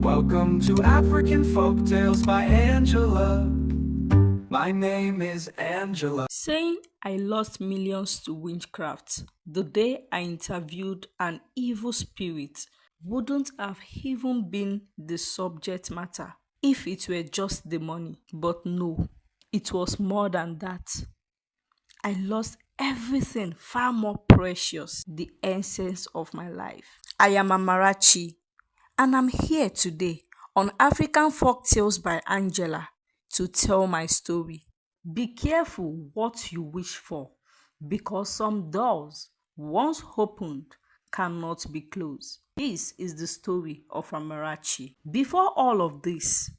Welcome to African Folktales by Angela. My name is Angela. Saying I lost millions to witchcraft the day I interviewed an evil spirit wouldn't have even been the subject matter if it were just the money. But no, it was more than that. I lost everything far more precious, the essence of my life. I am Amarachi, and I'm here today on African Folktales by Angela to tell my story. Be careful what you wish for, because some doors, once opened, cannot be closed. This is the story of Amarachi. Before all of this,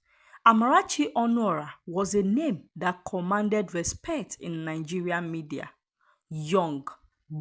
Amarachi Honora was a name that commanded respect in Nigerian media. Young,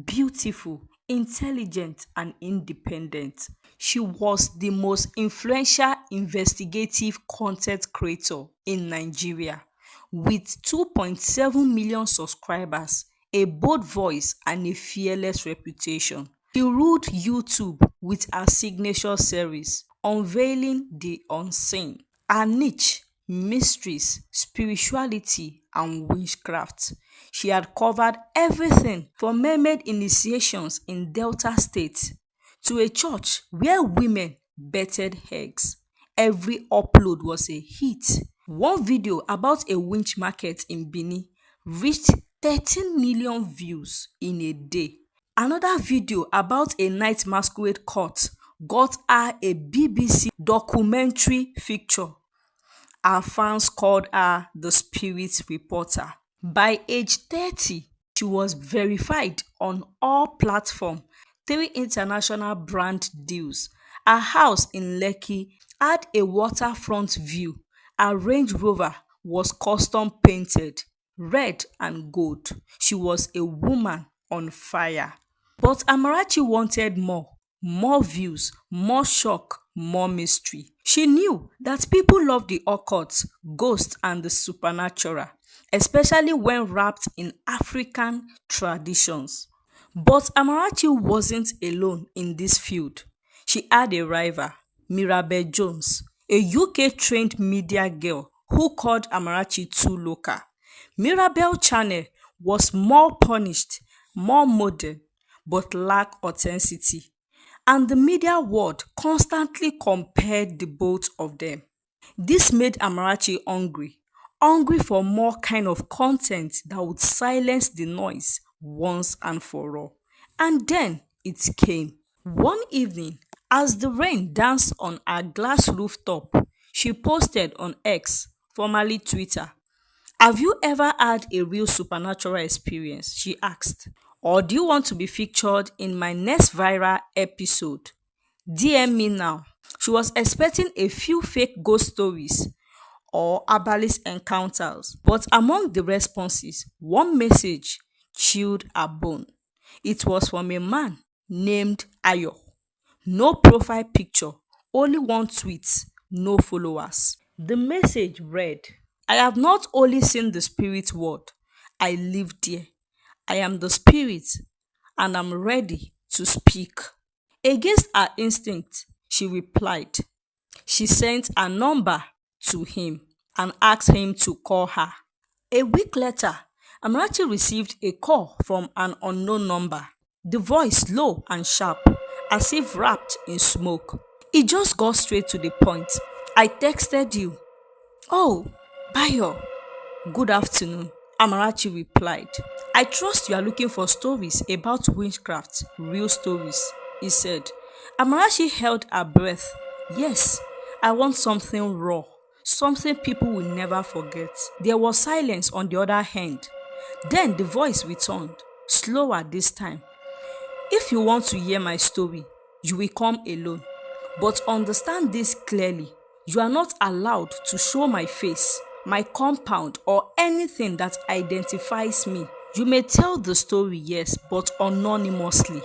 beautiful, intelligent, and independent. She was the most influential investigative content creator in Nigeria with 2.7 million subscribers, a bold voice, and a fearless reputation. She ruled YouTube with her signature series, Unveiling the Unseen. Her niche, mysteries, spirituality, and witchcraft. She had covered everything from mermaid initiations in Delta State to a church where women betted eggs. Every upload was a hit. One video about a witch market in Benin reached 13 million views in a day. Another video about a night masquerade court got her a BBC documentary feature. Her fans called her the spirit reporter. By age 30, she was verified on all platforms, 3 international brand deals. Her house in Lekki had a waterfront view. Her Range Rover was custom painted, red and gold. She was a woman on fire. But Amarachi wanted more views, more shock, more mystery. She knew that people love the occult, ghosts, and the supernatural, especially when wrapped in African traditions. But Amarachi wasn't alone in this field. She had a rival, Mirabel Jones, a UK-trained media girl who called Amarachi too local. Mirabel channel was more polished, more modern, but lacked authenticity. And the media world constantly compared the both of them. This made Amarachi hungry for more kind of content that would silence the noise once and for all. And then it came. One evening, as the rain danced on her glass rooftop, she posted on X, formerly Twitter. Have you ever had a real supernatural experience? She asked. Or do you want to be featured in my next viral episode? DM me now. She was expecting a few fake ghost stories or herbalist encounters, but among the responses, one message chilled her bone. It was from a man named Ayo. No profile picture, only one tweet, no followers. The message read, I have not only seen the spirit world, I live there. I am the spirit and I'm ready to speak. Against her instinct, she replied. She sent a number to him and asked him to call her. A week later, Amarachi received a call from an unknown number. The voice low and sharp, as if wrapped in smoke. He just got straight to the point. I texted you. Oh, Bayo. Good afternoon. Amarachi replied. I trust you are looking for stories about witchcraft, real stories, he said. Amarachi held her breath. Yes, I want something raw, something people will never forget. There was silence on the other hand. Then the voice returned, slower this time. If you want to hear my story, you will come alone. But understand this clearly. You are not allowed to show my face, my compound, or anything that identifies me. You may tell the story, yes, but anonymously.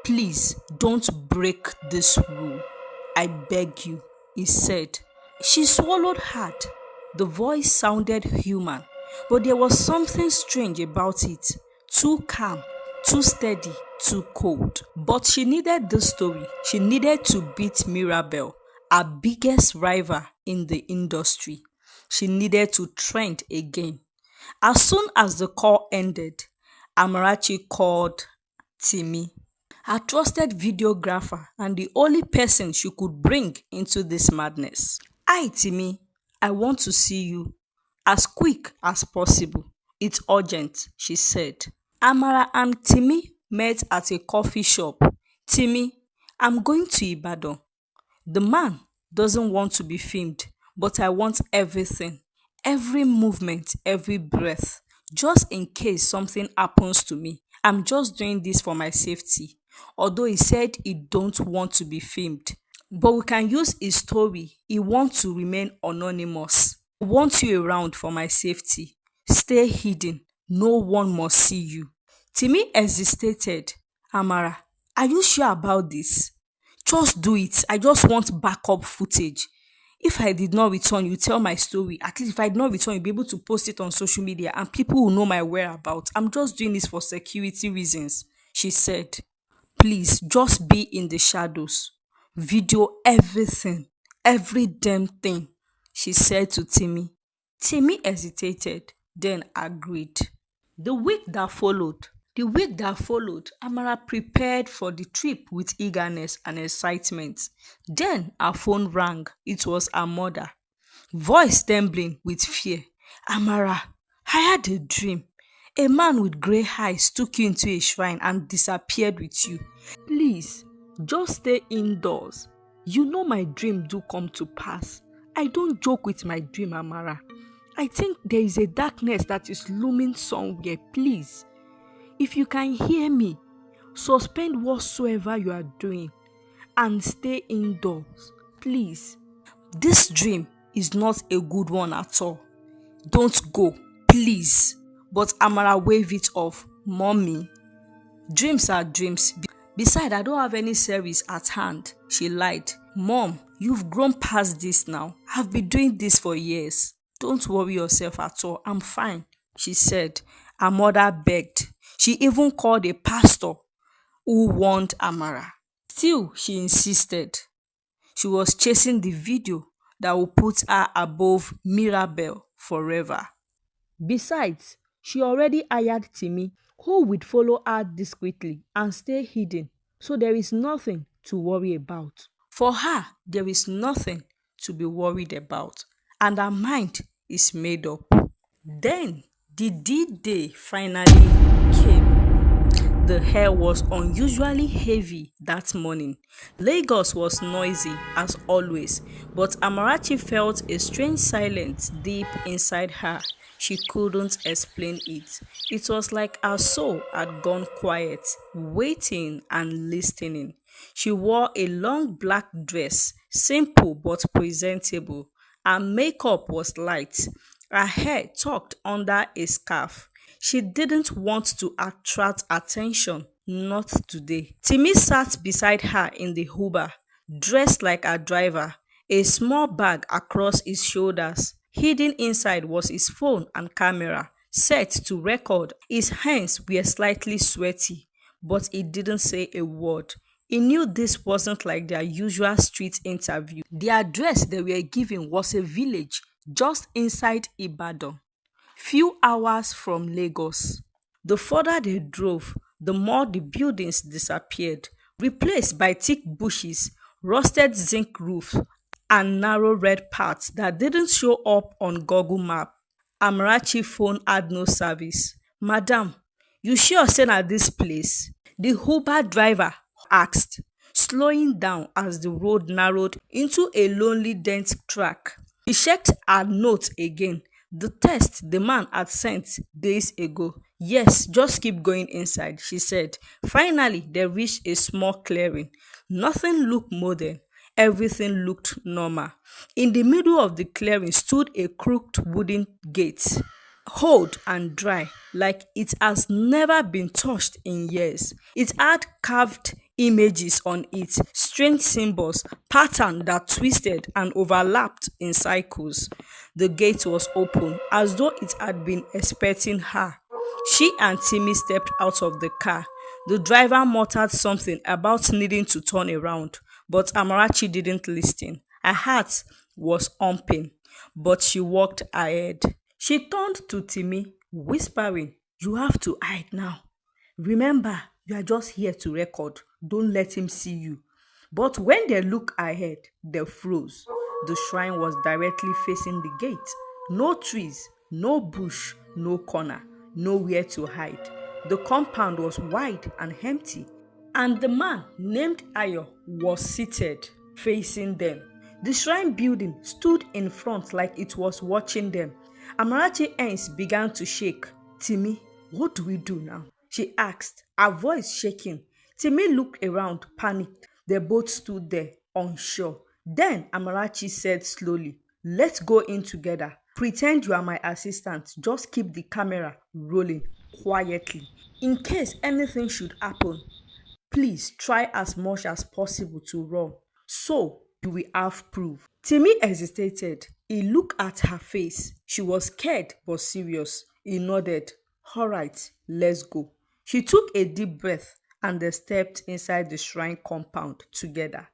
Please don't break this rule. I beg you, he said. She swallowed hard. The voice sounded human, but there was something strange about it. Too calm, too steady, too cold. But she needed the story. She needed to beat Mirabel. her biggest rival in the industry. She needed to trend again. As soon as the call ended, Amarachi called Timmy, her trusted videographer and the only person she could bring into this madness. Hi Timmy, I want to see you as quick as possible. It's urgent, she said. Amara and Timmy met at a coffee shop. Timmy, I'm going to Ibadan. The man doesn't want to be filmed, but I want everything, every movement, every breath, just in case something happens to me. I'm just doing this for my safety. Although he said he don't want to be filmed, but we can use his story. He wants to remain anonymous. I want you around for my safety. Stay hidden. No one must see you. Timmy hesitated. Amara, are you sure about this? Just do it. I just want backup footage. If I did not return, you tell my story. At least if I did not return, you'll be able to post it on social media and people will know my whereabouts. I'm just doing this for security reasons, she said. Please just be in the shadows. Video everything, every damn thing, she said to Timmy. Timmy hesitated, then agreed. The week that followed, Amara prepared for the trip with eagerness and excitement. Then her phone rang. It was her mother, voice trembling with fear. Amara, I had a dream. A man with grey eyes took you into a shrine and disappeared with you. Please, just stay indoors. You know my dream do come to pass. I don't joke with my dream, Amara. I think there is a darkness that is looming somewhere. Please, if you can hear me, suspend whatsoever you are doing and stay indoors. Please. This dream is not a good one at all. Don't go, please. But Amara waved it off. Mommy, dreams are dreams. Besides, I don't have any service at hand, she lied. Mom, you've grown past this now. I've been doing this for years. Don't worry yourself at all. I'm fine, she said. Her mother begged. She even called a pastor who warned Amara. Still, she insisted. She was chasing the video that would put her above Mirabel forever. Besides, she already hired Timmy, who would follow her discreetly and stay hidden, so there is nothing to worry about. For her, there is nothing to be worried about, and her mind is made up. Then, the D-Day finally came. The air was unusually heavy that morning. Lagos was noisy as always, but Amarachi felt a strange silence deep inside her. She couldn't explain it. It was like her soul had gone quiet, waiting and listening. She wore a long black dress, simple but presentable. Her makeup was light, her hair tucked under a scarf. She didn't want to attract attention, not today. Timmy sat beside her in the Uber, dressed like a driver, a small bag across his shoulders. Hidden inside was his phone and camera, set to record. His hands were slightly sweaty, but he didn't say a word. He knew this wasn't like their usual street interview. The address they were given was a village just inside Ibadan, few hours from Lagos. The further they drove, the more the buildings disappeared, replaced by thick bushes, rusted zinc roofs, and narrow red paths that didn't show up on Google Map. Amarachi phone had no service. Madam, you sure say na this place? The Uber driver asked, slowing down as the road narrowed into a lonely dense track. He checked her note again. The text the man had sent days ago. Yes, just keep going inside, she said. Finally, they reached a small clearing. Nothing looked modern. Everything looked normal. In the middle of the clearing stood a crooked wooden gate, old and dry, like it has never been touched in years. It had carved images on it, strange symbols, patterns that twisted and overlapped in cycles. The gate was open, as though it had been expecting her. She and Timmy stepped out of the car. The driver muttered something about needing to turn around, but Amarachi didn't listen. Her heart was humping, but she walked ahead. She turned to Timmy, whispering, "You have to hide now. Remember, you are just here to record. Don't let him see you." But when they looked ahead, they froze. The shrine was directly facing the gate. No trees, no bush, no corner, nowhere to hide. The compound was wide and empty, and the man named Ayo was seated facing them. The shrine building stood in front like it was watching them. Amarachi hands began to shake. "Timmy, what do we do now?" she asked, her voice shaking. Timmy looked around, panicked. They both stood there, unsure. Then Amarachi said slowly, "Let's go in together. Pretend you are my assistant. Just keep the camera rolling quietly. In case anything should happen, please try as much as possible to run. So you will have proof." Timmy hesitated. He looked at her face. She was scared but serious. He nodded. "All right, let's go." She took a deep breath and they stepped inside the shrine compound together.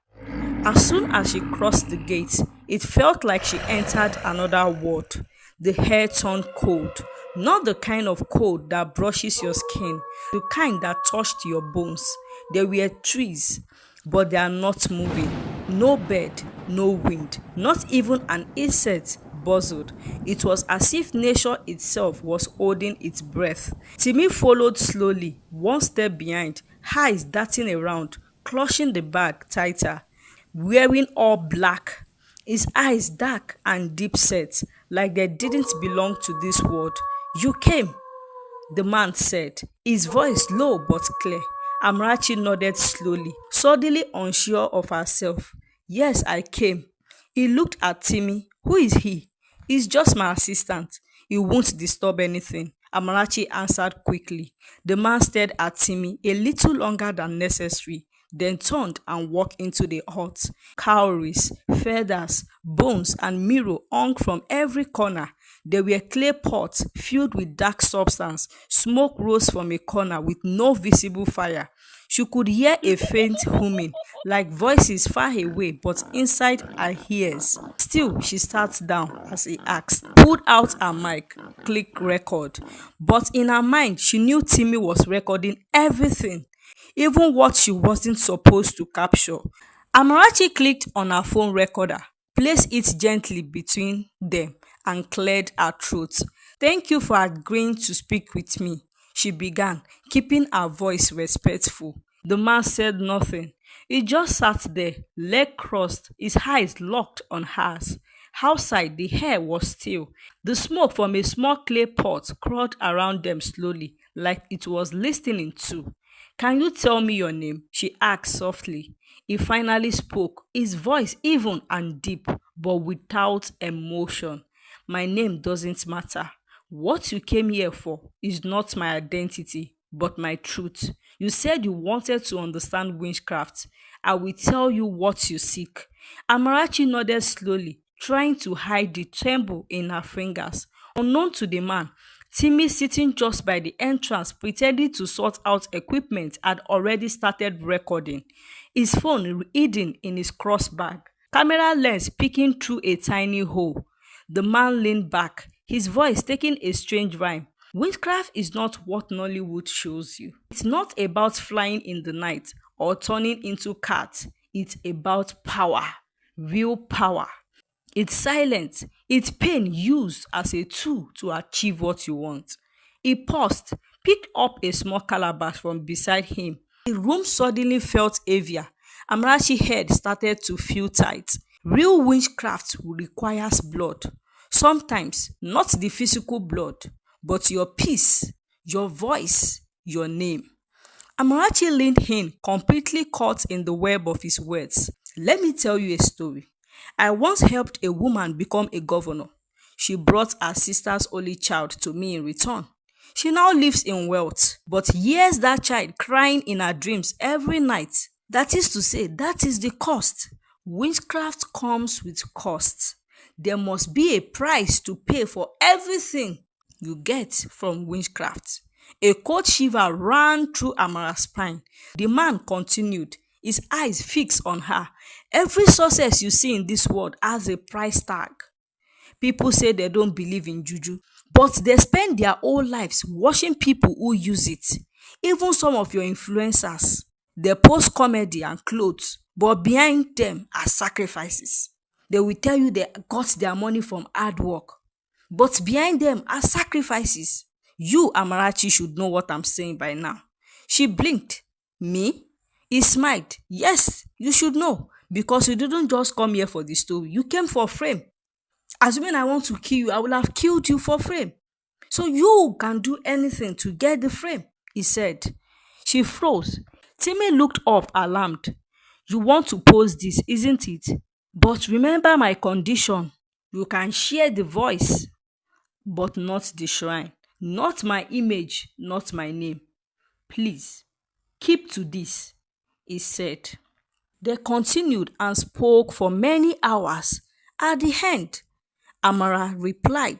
As soon as she crossed the gate, it felt like she entered another world. The air turned cold, not the kind of cold that brushes your skin, the kind that touched your bones. There were trees, but they are not moving. No bird, no wind, not even an insect buzzed. It was as if nature itself was holding its breath. Timmy followed slowly, one step behind, eyes darting around, clutching the bag tighter. Wearing all black, his eyes dark and deep set, like they didn't belong to this world. "You came," the man said, his voice low but clear. Amarachi nodded slowly, suddenly unsure of herself. "Yes, I came." He looked at Timmy. "Who is he?" "He's just my assistant. He won't disturb anything," Amarachi answered quickly. The man stared at Timmy a little longer than necessary, then turned and walked into the hut. Cowries, feathers, bones, and mirror hung from every corner. There were clay pots filled with dark substance. Smoke rose from a corner with no visible fire. She could hear a faint humming, like voices far away but inside her ears. Still, she sat down as he asked, pulled out her mic, click record. But in her mind, she knew Timmy was recording everything, even what she wasn't supposed to capture. Amarachi clicked on her phone recorder, placed it gently between them, and cleared her throat. "Thank you for agreeing to speak with me," she began, keeping her voice respectful. The man said nothing. He just sat there, leg crossed, his eyes locked on hers. Outside, the air was still. The smoke from a small clay pot crawled around them slowly, like it was listening too. "Can you tell me your name?" she asked softly. He finally spoke, his voice even and deep, but without emotion. "My name doesn't matter. What you came here for is not my identity, but my truth. You said you wanted to understand witchcraft. I will tell you what you seek." Amarachi nodded slowly, trying to hide the tremble in her fingers. Unknown to the man, Timmy, sitting just by the entrance, pretending to sort out equipment, had already started recording. His phone hidden in his cross bag, camera lens peeking through a tiny hole. The man leaned back, his voice taking a strange rhyme. "Witchcraft is not what Nollywood shows you. It's not about flying in the night or turning into cats. It's about power, real power. It's silent. It's pain used as a tool to achieve what you want." He paused, picked up a small calabash from beside him. The room suddenly felt heavier. Amarachi's head started to feel tight. Real witchcraft requires blood. Sometimes not the physical blood, but your peace, your voice, your name. Amarachi leaned in, completely caught in the web of his words. "Let me tell you a story. I once helped a woman become a governor. She brought her sister's only child to me in return. She now lives in wealth, but hears that child crying in her dreams every night. That is to say, that is the cost. Witchcraft comes with cost. There must be a price to pay for everything you get from witchcraft." A cold shiver ran through Amara's spine. The man continued, his eyes fixed on her. Every success you see in this world has a price tag. People say they don't believe in juju, but they spend their whole lives watching people who use it. Even some of your influencers, they post comedy and clothes, but behind them are sacrifices. They will tell you they got their money from hard work, but behind them are sacrifices. You, Amarachi, should know what I'm saying by now. She blinked. Me? He smiled. Yes, you should know, because you didn't just come here for the story. You came for frame. Assuming I want to kill you, I will have killed you for frame. So you can do anything to get the frame, he said. She froze. Timmy looked up, alarmed. You want to post this, isn't it? But remember my condition. You can share the voice, but not the shrine. Not my image, not my name. Please, keep to this, he said. They continued and spoke for many hours. At the end, Amara replied,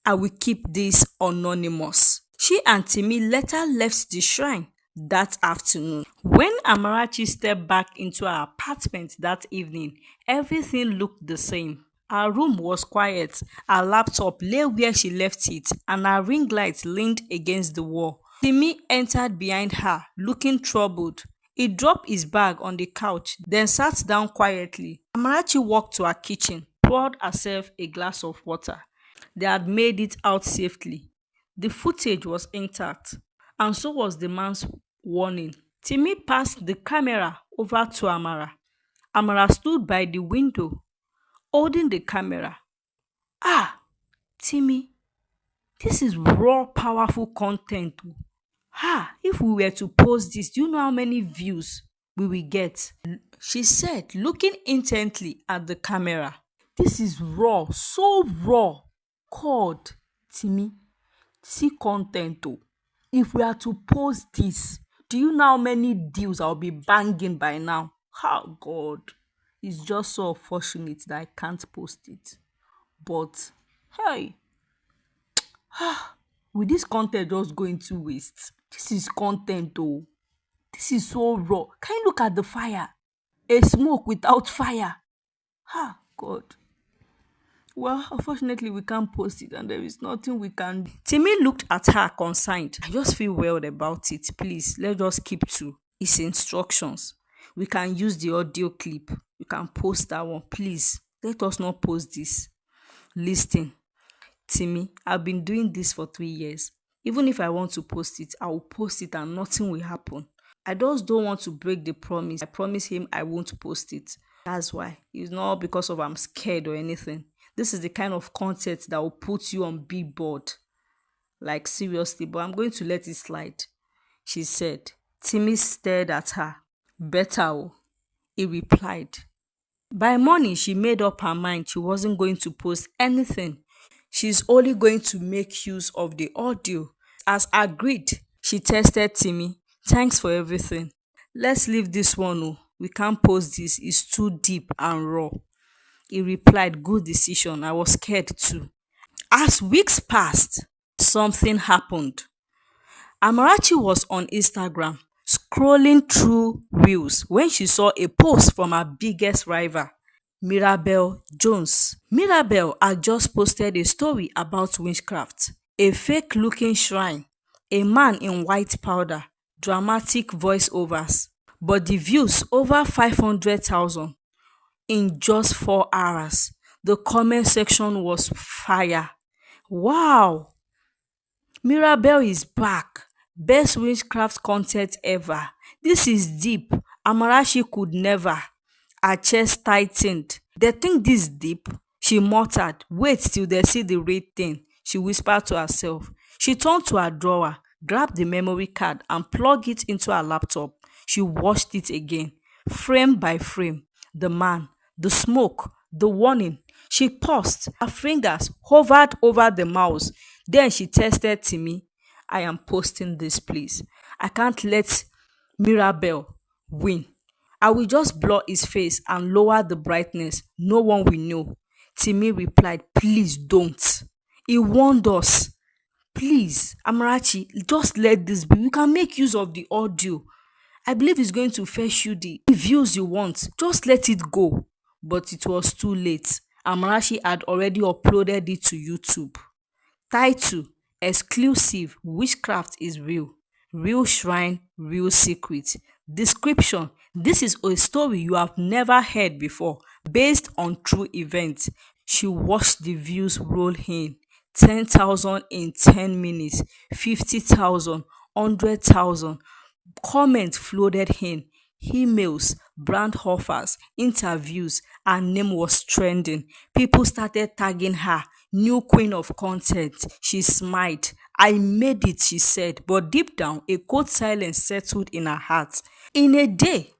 I will keep this anonymous. She and Timmy later left the shrine that afternoon. When Amarachi stepped back into her apartment that evening, everything looked the same. Her room was quiet, her laptop lay where she left it, and her ring light leaned against the wall. Timmy entered behind her, looking troubled. He dropped his bag on the couch, then sat down quietly. Amarachi walked to her kitchen, poured herself a glass of water. They had made it out safely. The footage was intact, and so was the man's warning. Timmy passed the camera over to Amara. Amara stood by the window, holding the camera. Ah, Timmy, this is raw, powerful content. If we were to post this, do you know how many views we will get? She said, looking intently at the camera. This is raw, so raw. God, Timmy, see content oh. If we are to post this, do you know how many deals I'll be banging by now? God, it's just so unfortunate that I can't post it. But hey, will this content just go into waste? This is content though. This is so raw. Can you look at the fire? A smoke without fire. God. Well, unfortunately, we can't post it and there is nothing we can do. Timmy looked at her concerned. I just feel well about it. Please, let's just keep to his instructions. We can use the audio clip. We can post that one. Please, let us not post this. Listen, Timmy, I've been doing this for 3 years. Even if I want to post it, I will post it and nothing will happen. I just don't want to break the promise. I promise him I won't post it. That's why. It's not because of I'm scared or anything. This is the kind of content that will put you on billboard. Like seriously, but I'm going to let it slide, she said. Timmy stared at her. Better, oh, he replied. By morning, she made up her mind she wasn't going to post anything. She's only going to make use of the audio. As agreed, she texted Timmy. Thanks for everything. Let's leave this one. Oh. We can't post this. It's too deep and raw. He replied, good decision. I was scared too. As weeks passed, something happened. Amarachi was on Instagram, scrolling through reels when she saw a post from her biggest rival, Mirabel Jones. Mirabel had just posted a story about witchcraft, a fake-looking shrine, a man in white powder, dramatic voiceovers, but the views over 500,000 in just 4 hours. The comment section was fire. Wow! Mirabel is back. Best witchcraft content ever. This is deep. Amarachi could never. Her chest tightened. They think this deep? She muttered. Wait till they see the real thing. She whispered to herself. She turned to her drawer, grabbed the memory card and plugged it into her laptop. She watched it again, frame by frame. The man, the smoke, the warning. She paused. Her fingers hovered over the mouse. Then she texted Timmy. I am posting this, please. I can't let Mirabel win. I will just blur his face and lower the brightness. No one will know. Timmy replied, please don't. He warned us. Please, Amarachi, just let this be. We can make use of the audio. I believe it's going to fetch you the views you want. Just let it go. But it was too late. Amarachi had already uploaded it to YouTube. Title: Exclusive: Witchcraft is real. Real shrine, real secret. Description: This is a story you have never heard before, based on true events. She watched the views roll in. 10,000 in 10 minutes, 50,000, 100,000. Comments flooded in, emails, brand offers, interviews. Her name was trending. People started tagging her, new queen of content. She smiled. I made it, she said, but deep down, a cold silence settled in her heart. In a day,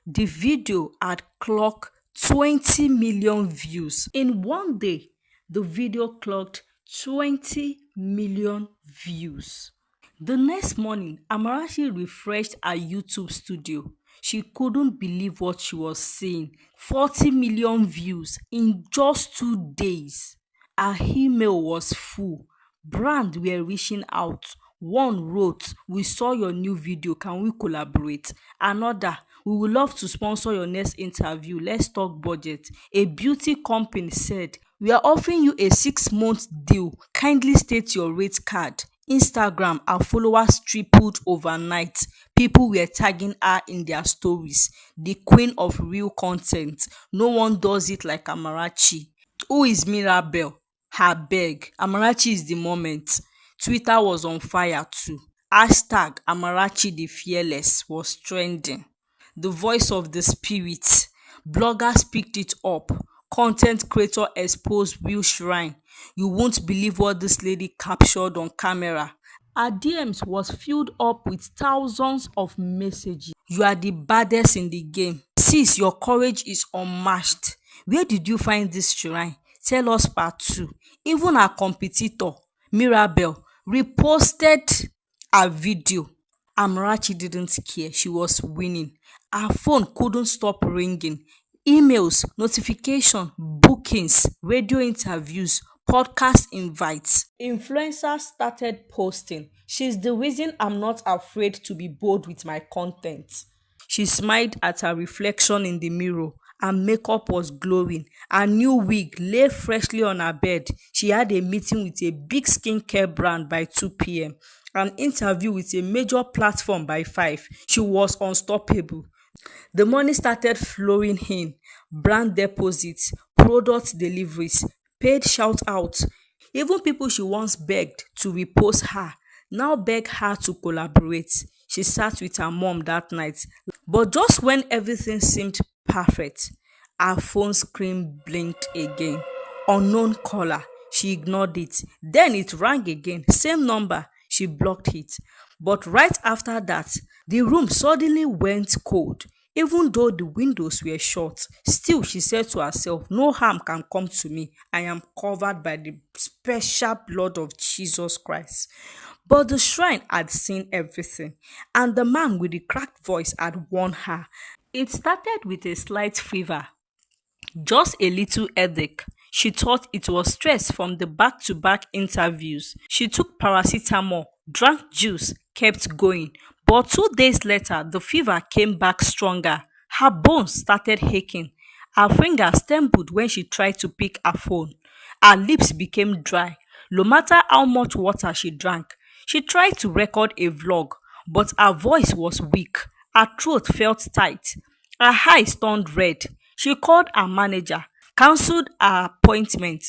the video had clocked 20 million views. In one day, the video clocked 20 million views. The next morning, Amarachi refreshed her YouTube studio. She couldn't believe what she was seeing. 40 million views in just 2 days. Her email was full. Brands were reaching out. One wrote, "We saw your new video. Can we collaborate?" Another, "We would love to sponsor your next interview. Let's talk budget." A beauty company said, "We are offering you a 6 month deal. Kindly state your rate card." Instagram, her followers tripled overnight. People were tagging her in their stories. The queen of real content. No one does it like Amarachi. Who is Mirabel? Abeg, Amarachi is the moment. Twitter was on fire too. Hashtag Amarachi the Fearless was trending. The voice of the spirit. Bloggers picked it up. Content creator exposed real shrine. You won't believe what this lady captured on camera. Her DMs was filled up with thousands of messages. "You are the baddest in the game. Sis, your courage is unmatched. Where did you find this shrine? Tell us part two." Even her competitor, Mirabel, reposted her video. Amarachi didn't care. She was winning. Her phone couldn't stop ringing. Emails, notification, bookings, radio interviews, podcast invites. Influencers started posting, "She's the reason I'm not afraid to be bold with my content." She smiled at her reflection in the mirror. Her makeup was glowing. Her new wig lay freshly on her bed. She had a meeting with a big skincare brand by 2 p.m. An interview with a major platform by 5. She was unstoppable. The money started flowing in. Brand deposits, product deliveries, paid shout outs. Even people she once begged to repost her now beg her to collaborate. She sat with her mom that night. But just when everything seemed perfect, her phone screen blinked again. Unknown caller. She ignored it. Then it rang again. Same number. She blocked it. But right after that, the room suddenly went cold. Even though the windows were shut, still she said to herself, "No harm can come to me. I am covered by the special blood of Jesus Christ." But the shrine had seen everything, and the man with the cracked voice had warned her. It started with a slight fever, just a little headache. She thought it was stress from the back-to-back interviews. She took paracetamol, drank juice, kept going. But 2 days later, the fever came back stronger. Her bones started aching. Her fingers trembled when she tried to pick her phone. Her lips became dry. No matter how much water she drank, she tried to record a vlog, but her voice was weak. Her throat felt tight. Her eyes turned red. She called her manager, cancelled her appointment.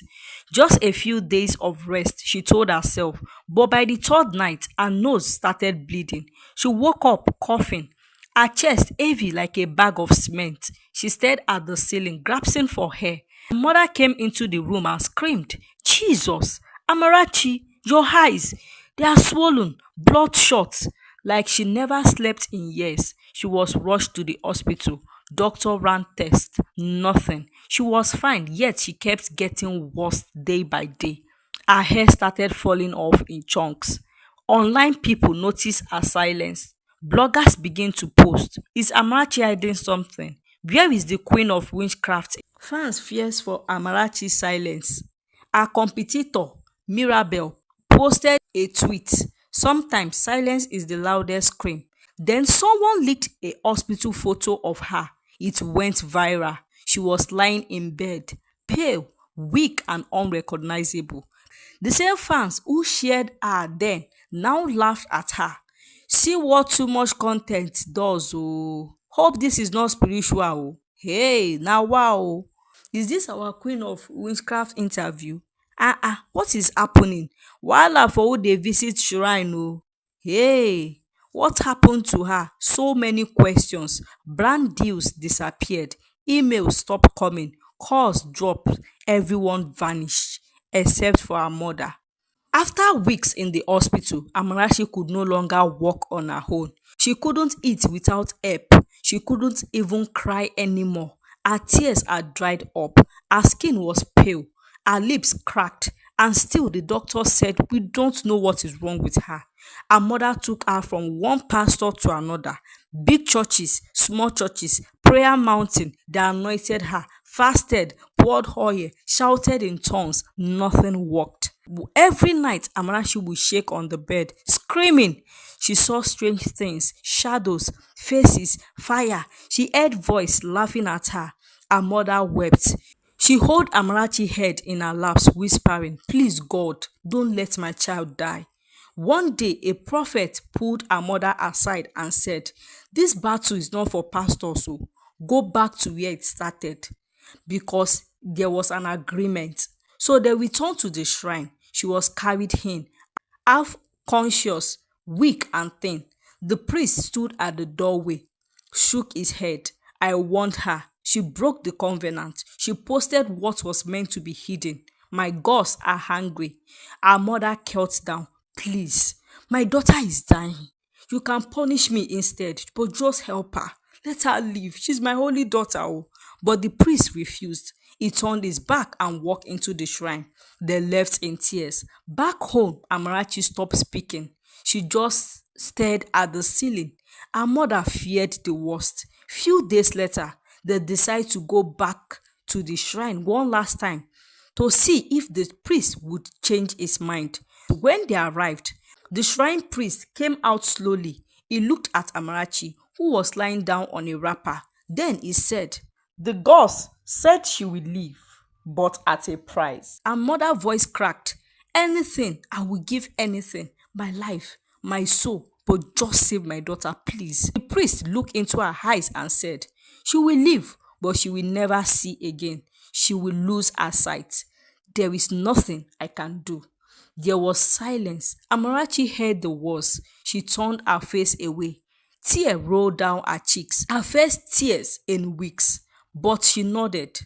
Just a few days of rest, she told herself. But by the third night, her nose started bleeding. She woke up coughing, her chest heavy like a bag of cement. She stared at the ceiling, grasping for air. Her mother came into the room and screamed, "Jesus, Amarachi, your eyes, they are swollen, bloodshot." Like she never slept in years. She was rushed to the hospital. Doctor ran tests, nothing. She was fine, yet she kept getting worse day by day. Her hair started falling off in chunks. Online people noticed her silence. Bloggers began to post, "Is Amarachi hiding something? Where is the queen of witchcraft?" Fans fears for Amarachi's silence. Her competitor, Mirabel, posted a tweet. "Sometimes silence is the loudest scream." Then someone leaked a hospital photo of her. It went viral. She was lying in bed, pale, weak, and unrecognizable. The same fans who shared her then now laughed at her. See what too much content does oh. Hope this is not spiritual oh. Hey, now wow. Is this our queen of witchcraft interview? What is happening? Wahala for who dey visit shrine oh. Hey, what happened to her? So many questions. Brand deals disappeared. Emails stopped coming. Calls dropped. Everyone vanished except for her mother. After weeks in the hospital, Amarachi could no longer walk on her own. She couldn't eat without help. She couldn't even cry anymore. Her tears had dried up. Her skin was pale. Her lips cracked. And still, the doctor said, "We don't know what is wrong with her." Her mother took her from one pastor to another. Big churches, small churches, prayer mountain. They anointed her, fasted, poured oil, shouted in tongues. Nothing worked. Every night, Amarachi would shake on the bed, screaming. She saw strange things, shadows, faces, fire. She heard voice laughing at her. Her mother wept. She held Amarachi's head in her laps, whispering, "Please, God, don't let my child die." One day, a prophet pulled her mother aside and said, "This battle is not for pastors, so go back to where it started," because there was an agreement. So they returned to the shrine. She was carried in, half conscious, weak and thin. The priest stood at the doorway, shook his head. "I warned her. She broke the covenant. She posted what was meant to be hidden. My gods are hungry." Our mother knelt down. "Please, my daughter is dying. You can punish me instead, but just help her. Let her live. She's my only daughter." Oh. But the priest refused. He turned his back and walked into the shrine. They left in tears. Back home, Amarachi stopped speaking. She just stared at the ceiling. Her mother feared the worst. Few days later, they decided to go back to the shrine one last time to see if the priest would change his mind. When they arrived, the shrine priest came out slowly. He looked at Amarachi, who was lying down on a wrapper. Then he said, "The gods said she will live, but at a price." Her mother's voice cracked. "Anything, I will give anything. My life, my soul, but just save my daughter, please." The priest looked into her eyes and said, "She will live, but she will never see again. She will lose her sight. There is nothing I can do." There was silence. Amarachi heard the words. She turned her face away. Tears rolled down her cheeks. Her first tears in weeks. But she nodded.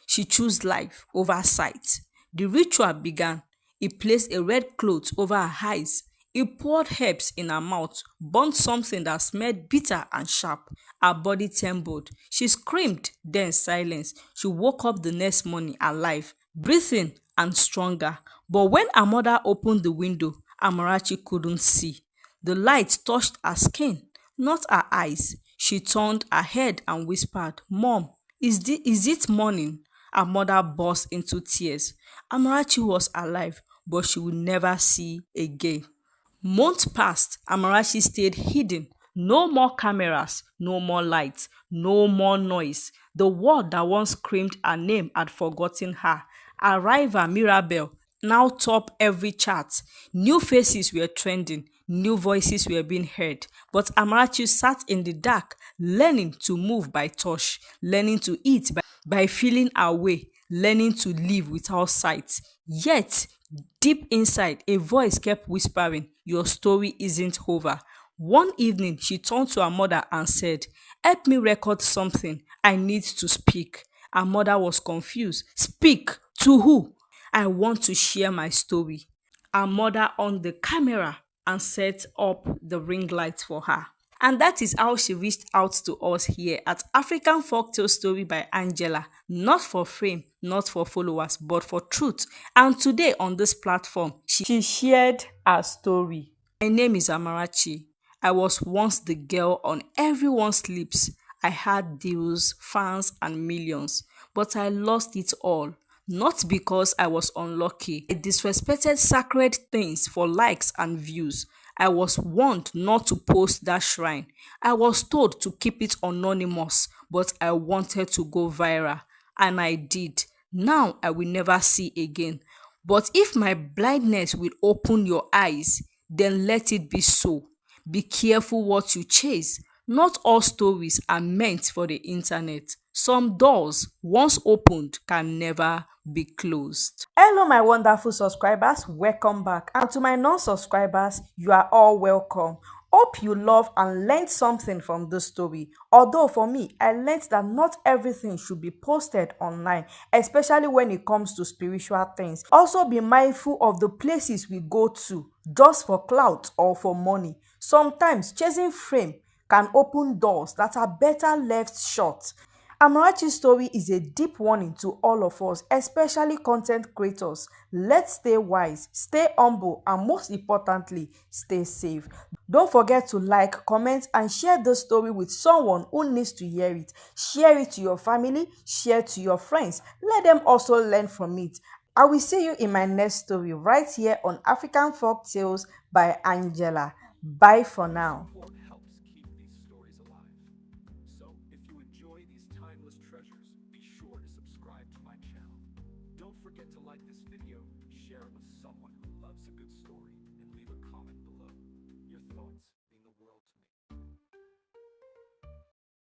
She chose life over sight. The ritual began. He placed a red cloth over her eyes. He poured herbs in her mouth, burnt something that smelled bitter and sharp. Her body trembled. She screamed, then silence. She woke up the next morning alive, breathing and stronger. But when her mother opened the window, Amarachi couldn't see. The light touched her skin, not her eyes. She turned her head and whispered, "Mom, is it morning?" Her mother burst into tears. Amarachi was alive, but she would never see again. Months passed. Amarachi stayed hidden. No more cameras, no more lights, no more noise. The world that once screamed her name had forgotten her. Her rival, Mirabel, now topped every chart. New faces were trending. New voices were being heard. But Amarachi sat in the dark, learning to move by touch, learning to eat by feeling her way, learning to live without sight. Yet, deep inside, a voice kept whispering, "Your story isn't over." One evening, she turned to her mother and said, "Help me record something. I need to speak." Her mother was confused. "Speak? To who?" "I want to share my story." Her mother on the camera and set up the ring light for her. And that is how she reached out to us here at African Folktale Story by Angela. Not for fame, not for followers, but for truth. And today on this platform, she shared her story. My name is Amarachi. I was once the girl on everyone's lips. I had deals, fans, and millions. But I lost it all. Not because I was unlucky. I disrespected sacred things for likes and views. I was warned not to post that shrine. I was told to keep it anonymous, but I wanted to go viral, and I did. Now I will never see again. But if my blindness will open your eyes, then let it be so. Be careful what you chase. Not all stories are meant for the internet. Some doors, once opened, can never be closed. Hello, my wonderful subscribers. Welcome back. And to my non subscribers, you are all welcome. Hope you love and learned something from this story. Although for me, I learned that not everything should be posted online, especially when it comes to spiritual things. Also, be mindful of the places we go to just for clout or for money. Sometimes chasing fame can open doors that are better left shut. Amarachi's story is a deep warning to all of us, especially content creators. Let's stay wise, stay humble, and most importantly, stay safe. Don't forget to like, comment, and share this story with someone who needs to hear it. Share it to your family, share it to your friends. Let them also learn from it. I will see you in my next story right here on African Folk Tales by Angela. Bye for now. Support helps keep these stories alive. So, if you enjoy these timeless treasures, be sure to subscribe to my channel. Don't forget to like this video, share it with someone who loves a good story.